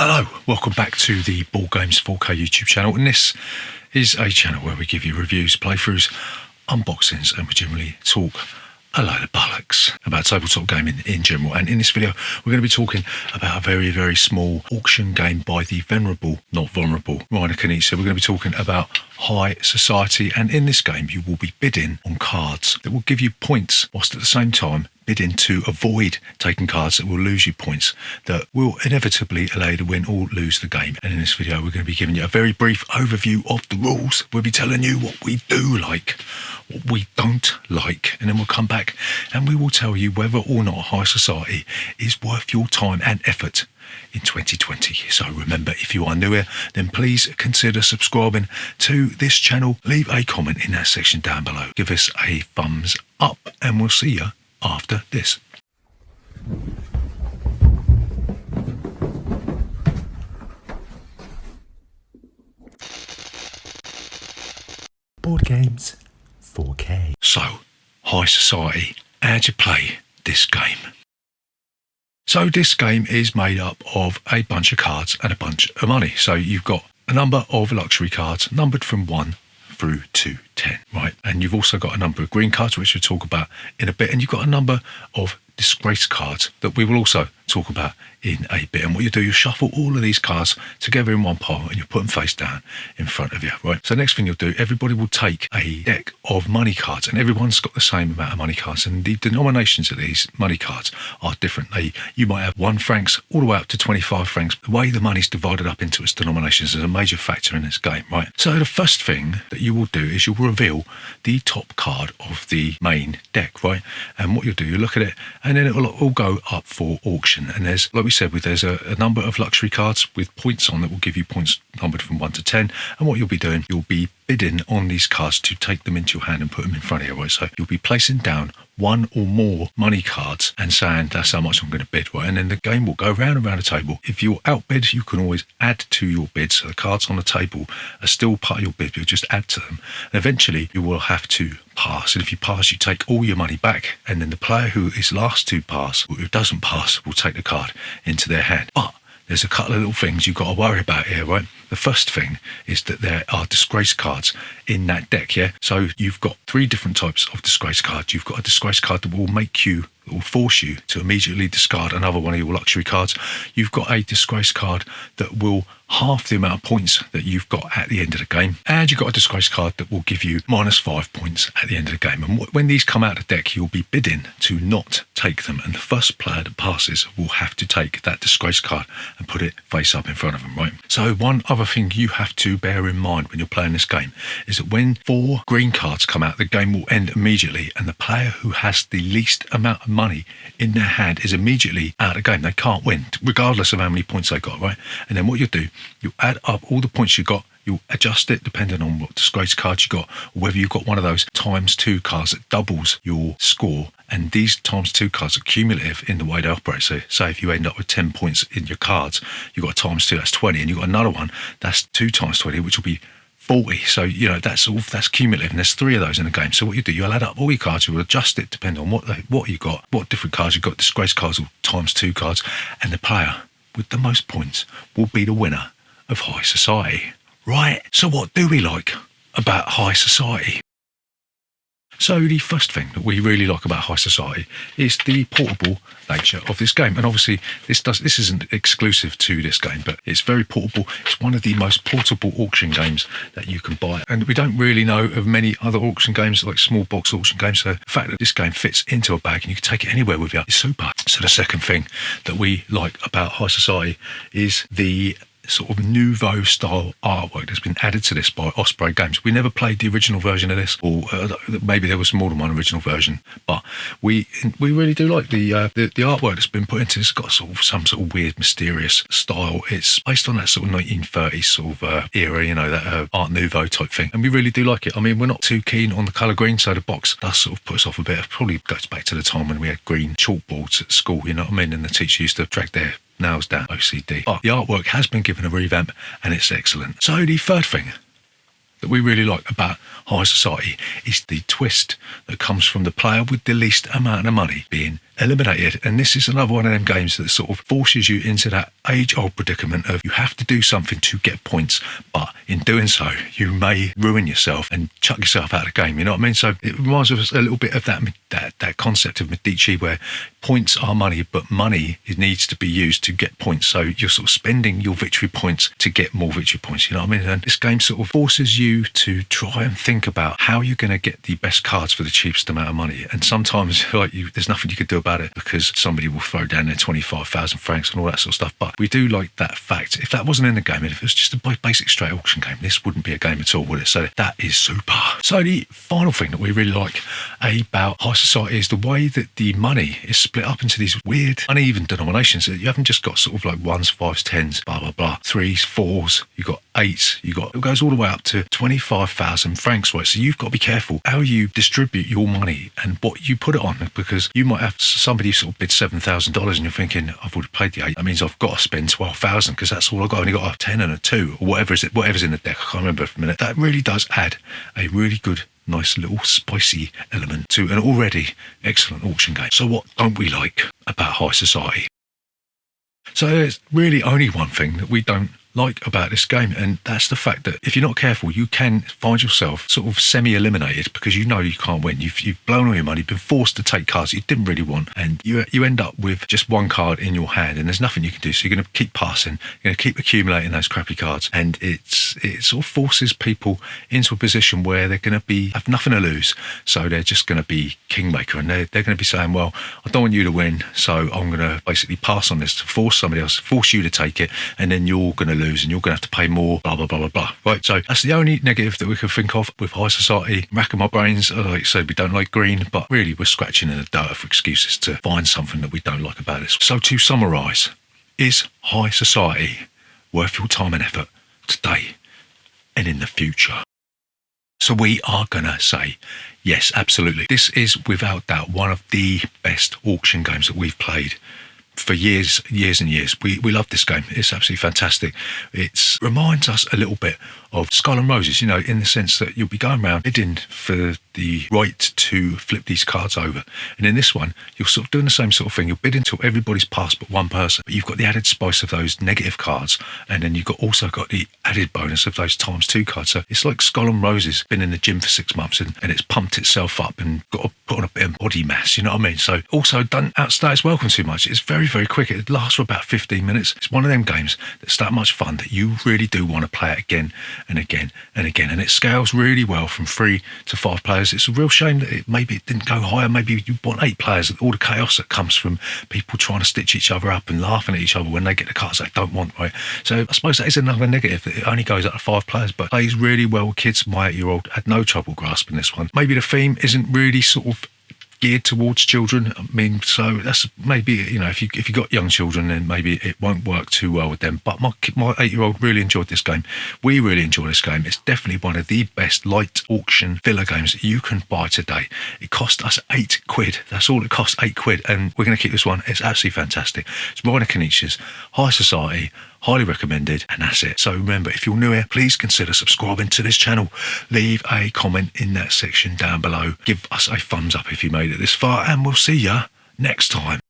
Hello, welcome back to the Board Games 4K YouTube channel, and this is a channel where we give you reviews, playthroughs, unboxings, and we generally talk a load of bollocks about tabletop gaming in general. And in this video we're going to be talking about a very, very small auction game by the venerable, not vulnerable, Reiner Knizia. We're going to be talking about High Society, and in this game you will be bidding on cards that will give you points, whilst at the same time bidding to avoid taking cards that will lose you points, that will inevitably allow you to win or lose the game. And in this video we're going to be giving you a very brief overview of the rules. We'll be telling you what we do like, what we don't like, and then we'll come back and we will tell you whether or not High Society is worth your time and effort in 2020. So remember, if you are new here, then please consider subscribing to this channel. Leave a comment in that section down below, give us a thumbs up, and we'll see you after this. Board Games 4K. So, High Society, how'd you play this game? So this game is made up of a bunch of cards and a bunch of money. So you've got a number of luxury cards numbered from 1 through to 10, right? And you've also got a number of green cards, which we'll talk about in a bit. And you've got a number of disgrace cards that we will also talk about in a bit. And what you do, you shuffle all of these cards together in one pile and you put them face down in front of you, right? So next thing you'll do, everybody will take a deck of money cards, and everyone's got the same amount of money cards, and the denominations of these money cards are different. You might have 1 francs all the way up to 25 francs. The way the money's divided up into its denominations is a major factor in this game, right? So the first thing that you will do is you'll reveal the top card of the main deck, right? And what you'll do, you look at it, and then it will all go up for auction. And there's, like we said, there's a number of luxury cards with points on that will give you points numbered from 1 to 10. And what you'll be doing, you'll be bidding on these cards to take them into your hand and put them in front of you, right? So you'll be placing down 1 or more money cards and saying, that's how much I'm going to bid, right? And then the game will go round and round the table. If you're outbid, you can always add to your bid. So the cards on the table are still part of your bid, but you just add to them. And eventually you will have to pass. And if you pass, you take all your money back. And then the player who is last to pass, or who doesn't pass, will take the card into their hand. But there's a couple of little things you've got to worry about here, right? The first thing is that there are disgrace cards in that deck, yeah? So you've got 3 different types of disgrace cards. You've got a disgrace card that will will force you to immediately discard another one of your luxury cards. You've got a disgrace card that will half the amount of points that you've got at the end of the game. And you've got a disgrace card that will give you -5 points at the end of the game. And when these come out of the deck, you'll be bidding to not take them. And the first player that passes will have to take that disgrace card and put it face up in front of them, right? So one other thing you have to bear in mind when you're playing this game is that when 4 green cards come out, the game will end immediately. And the player who has the least amount of money in their hand is immediately out of the game. They can't win, regardless of how many points they got, right? And then what you do, you add up all the points you got, you'll adjust it depending on what disgrace cards you got, or whether you've got one of those ×2 cards that doubles your score. And these ×2 cards are cumulative in the way they operate. So say if you end up with 10 points in your cards, you've got a ×2, that's 20, and you've got another one, that's 2 × 20, which will be 40. So, you know, that's cumulative, and there's 3 of those in the game. So what you do, you'll add up all your cards, you'll adjust it depending on what you got, what different cards you've got, disgrace cards or ×2 cards, and the player with the most points will be the winner of High Society. Right, so what do we like about High Society? So the first thing that we really like about High Society is the portable nature of this game. And obviously this isn't exclusive to this game, but it's very portable. It's one of the most portable auction games that you can buy. And we don't really know of many other auction games, like small box auction games. So the fact that this game fits into a bag and you can take it anywhere with you is super. So the second thing that we like about High Society is the sort of nouveau style artwork that's been added to this by Osprey Games. We never played the original version of this, or maybe there was more than one original version, but we really do like the artwork that's been put into this. It's got some sort of weird, mysterious style. It's based on that sort of 1930s sort of era, you know, that Art Nouveau type thing, and we really do like it. I mean, we're not too keen on the colour green, so the box does sort of put us off a bit. It probably goes back to the time when we had green chalkboards at school, you know what I mean, and the teacher used to drag their nails down, OCD. But the artwork has been given a revamp and it's excellent. So the third thing that we really like about High Society is the twist that comes from the player with the least amount of money being eliminated. And this is another one of them games that sort of forces you into that age-old predicament of you have to do something to get points, but in doing so you may ruin yourself and chuck yourself out of the game, you know what I mean? So it reminds us a little bit of that concept of Medici, where points are money, but money needs to be used to get points. So you're sort of spending your victory points to get more victory points, you know what I mean? And this game sort of forces you to try and think about how you're going to get the best cards for the cheapest amount of money. And sometimes there's nothing you could do about it, because somebody will throw down their 25,000 francs and all that sort of stuff. But we do like that fact. If that wasn't in the game, and if it was just a basic straight auction game, this wouldn't be a game at all, would it? So that is super. So the final thing that we really like about High Society is the way that the money is split up into these weird, uneven denominations. You haven't just got sort of like ones, fives, tens, blah, blah, blah, threes, fours, you've got eights, it goes all the way up to 25,000 francs, right? So you've got to be careful how you distribute your money and what you put it on, because you might have somebody sort of bid $7,000 and you're thinking, I've already played the 8, that means I've got to spend 12,000 because that's all I've got. I've only got a 10 and a 2 or whatever's in the deck. I can't remember for a minute. That really does add a really good, nice little spicy element to an already excellent auction game. So what don't we like about High Society? So there's really only one thing that we don't like about this game, and that's the fact that if you're not careful, you can find yourself sort of semi-eliminated because you know you can't win. You've blown all your money, been forced to take cards you didn't really want, and you end up with just one card in your hand, and there's nothing you can do. So you're going to keep passing, you're going to keep accumulating those crappy cards, and it sort of forces people into a position where they're going to have nothing to lose. So they're just going to be kingmaker, and they're going to be saying, well, I don't want you to win, so I'm going to basically pass on this to force somebody else, force you to take it, and then you're going to lose and you're going to have to pay more, blah, blah, blah, blah, blah. Right, so that's the only negative that we can think of with High Society. Racking my brains, like I said, we don't like green, but really we're scratching in the dirt for excuses to find something that we don't like about this. So to summarise, is High Society worth your time and effort today and in the future? So we are going to say yes, absolutely. This is without doubt one of the best auction games that we've played for years and years. We love this game. It's absolutely fantastic. It reminds us a little bit of Skull and Roses, you know, in the sense that you'll be going around bidding for the right to flip these cards over. And in this one, you're sort of doing the same sort of thing. You're bidding until everybody's passed but one person. But you've got the added spice of those negative cards. And then you've also got the added bonus of those ×2 cards. So it's like Skull and Roses, been in the gym for 6 months and it's pumped itself up and got to put on a bit of body mass, you know what I mean? So also don't outstay its welcome too much. It's very, very quick. It lasts for about 15 minutes. It's one of them games that's that much fun that you really do want to play it again and again and again. And it scales really well from 3 to 5 players. It's a real shame that maybe it didn't go higher. Maybe you want 8 players. All the chaos that comes from people trying to stitch each other up and laughing at each other when they get the cards they don't want, right? So I suppose that is another negative, that it only goes up to 5 players, but plays really well with kids. My 8-year-old had no trouble grasping this one. Maybe the theme isn't really sort of geared towards children. I mean, so that's maybe, you know, if you got young children, then maybe it won't work too well with them. But my 8-year-old really enjoyed this game. We really enjoy this game. It's definitely one of the best light auction filler games that you can buy today. It cost us £8. That's all it cost, £8, and we're going to keep this one. It's absolutely fantastic. It's Reiner Knizia's High Society. Highly recommended, and that's it. So remember, if you're new here, please consider subscribing to this channel. Leave a comment in that section down below. Give us a thumbs up if you made it this far, and we'll see ya next time.